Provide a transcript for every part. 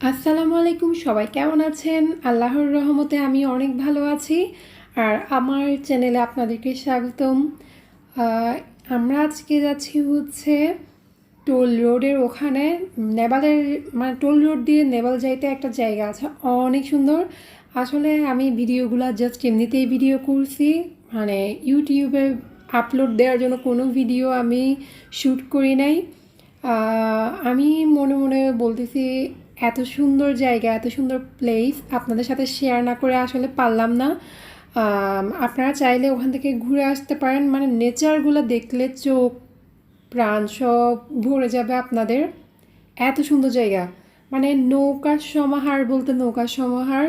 আসসালামু আলাইকুম, সবাই কেমন আছেন? আল্লাহর রহমতে আমি অনেক ভালো আছি। আর আমার চ্যানেলে আপনাদেরকে স্বাগতম। আহ, আমরা আজকে যাচ্ছি হচ্ছে টোল রোডের ওখানে, নেভালের মানে টোল রোড দিয়ে নেভাল যাইতে একটা জায়গা আছে, অনেক সুন্দর। আসলে আমি ভিডিওগুলো জাস্ট এমনিতেই ভিডিও করছি, মানে ইউটিউবে আপলোড দেওয়ার জন্য কোনো ভিডিও আমি শ্যুট করি নাই। আমি মনে মনে বলতেছি, এত সুন্দর জায়গা, এত সুন্দর প্লেস আপনাদের সাথে শেয়ার না করে আসলে পারলাম না। আপনারা চাইলে ওখান থেকে ঘুরে আসতে পারেন, মানে নেচারগুলো দেখলে চোখ প্রাণ সব ভরে যাবে আপনাদের। এত সুন্দর জায়গা, মানে নৌকার সমাহার বলতে নৌকার সমাহার।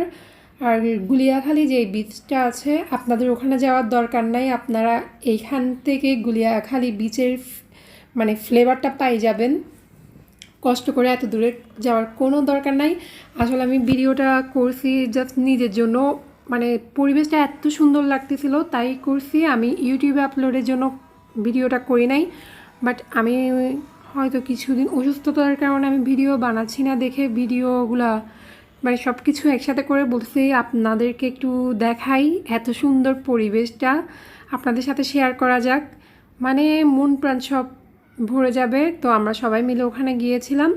আর গুলিয়াখালী যে বিচটা আছে, আপনাদের ওখানে যাওয়ার দরকার নাই, আপনারা এইখান থেকে গুলিয়াখালী বিচের মানে ফ্লেভারটা পাই যাবেন। কষ্ট করে এত দূরে যাওয়ার কোনো দরকার নাই। আসলে আমি ভিডিওটা করছি জাস্ট নিজের জন্য, মানে পরিবেশটা এত সুন্দর লাগতেছিল তাই করছি। আমি ইউটিউবে আপলোডের জন্য ভিডিওটা করি নাই, বাট আমি হয়তো কিছুদিন অসুস্থতার কারণে আমি ভিডিও বানাচ্ছি না দেখে ভিডিওগুলা মানে সব কিছু একসাথে করে বলছি আপনাদেরকে একটু দেখাই। এত সুন্দর পরিবেশটা আপনাদের সাথে শেয়ার করা যাক, মানে মন প্রাণ সব ভরে যাবে। তো আমরা সবাই মিলে ওখানে গিয়েছিলাম।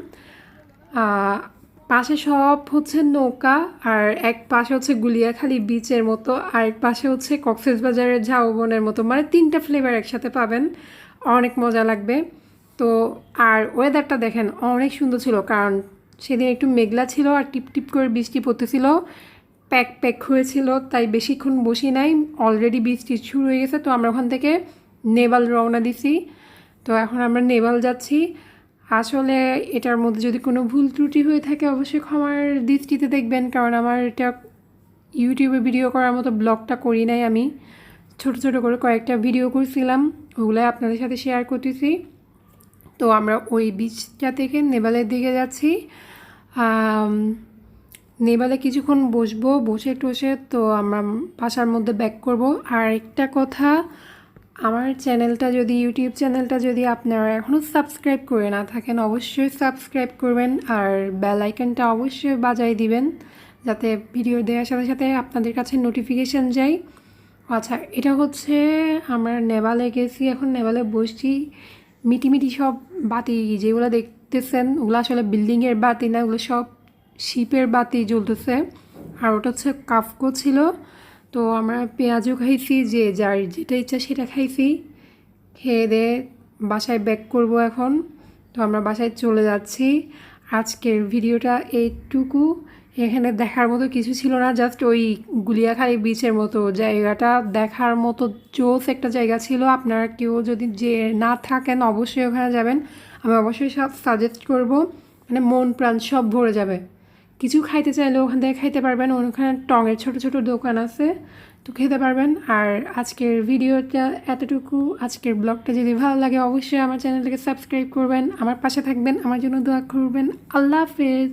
পাশে সব হচ্ছে নৌকা, আর এক পাশে হচ্ছে গুলিয়াখালী বিচের মতো, আর এক পাশে হচ্ছে কক্সবাজারের ঝাউবনের মতো, মানে তিনটা ফ্লেভার একসাথে পাবেন, অনেক মজা লাগবে। তো আর ওয়েদারটা দেখেন অনেক সুন্দর ছিল, কারণ সেদিন একটু মেঘলা ছিল আর টিপ টিপ করে বৃষ্টি পড়তেছিল, প্যাক প্যাক হয়েছিল, তাই বেশিক্ষণ বসি নাই, অলরেডি বৃষ্টি শুরু হয়ে গেছে। তো আমরা ওখান থেকে নেভাল রওনা দিছি। তো এখন আমরা নেভাল যাচ্ছি। আসলে এটার মধ্যে যদি কোনো ভুল ত্রুটি হয়ে থাকে অবশ্যই ক্ষমার দৃষ্টিতে দেখবেন, কারণ আমার এটা ইউটিউবে ভিডিও করার মতো ব্লগটা করি নাই, আমি ছোট ছোট করে কয়েকটা ভিডিও করছিলাম, ওগুলো আপনাদের সাথে শেয়ার করতেছি। তো আমরা ওই বিচটা থেকে নেভালের দিকে যাচ্ছি। নেভালে কিছুক্ষণ বসবো, বসে টসে তো আমরা বাসার মধ্যে ব্যাক করব। আর একটা কথা, আমার চ্যানেলটা যদি ইউটিউব চ্যানেলটা যদি আপনারা এখনও সাবস্ক্রাইব করে না থাকেন অবশ্যই সাবস্ক্রাইব করবেন, আর বেল আইকনটা অবশ্যই বাজাই দিবেন যাতে ভিডিও দেওয়ার সাথে সাথে আপনাদের কাছে নোটিফিকেশান যায়। আচ্ছা, এটা হচ্ছে আমরা নেভালে গেছি, এখন নেভালে বসছি। মিটি সব বাতি যেগুলো দেখতেছেন ওগুলো আসলে বিল্ডিংয়ের বাতি না, ওগুলো সব শিপের বাতি জ্বলতেছে। আর ওটা হচ্ছে কাফকো ছিল। তো আমরা পেঁয়াজও খাইছি, যে যার যেটা ইচ্ছা সেটা খাইছি। খেয়ে দিয়ে বাসায় ব্যাক করব এখন। তো আমরা বাসায় চলে যাচ্ছি। আজকের ভিডিওটা এইটুকু, এখানে দেখার মতো কিছু ছিল না, জাস্ট ওই গুলিয়াখালী বিচের মতো জায়গাটা দেখার মতো জোস একটা জায়গা ছিল। আপনারা কেউ যদি যে না থাকেন অবশ্যই ওখানে যাবেন, আমি অবশ্যই সব সাজেস্ট করব, মানে মন প্রাণ সব ভরে যাবে। কিছু খাইতে চাইলে ওখান থেকে খাইতে পারবেন, ওখানে টঙের ছোট ছোট দোকান আছে, তো খেতে পারবেন। আর আজকের ভিডিওটা এতটুকু। আজকের ব্লগটা যদি ভালো লাগে অবশ্যই আমার চ্যানেলটাকে সাবস্ক্রাইব করবেন, আমার পাশে থাকবেন, আমার জন্য দোয়া করবেন। আল্লাহ হাফেজ।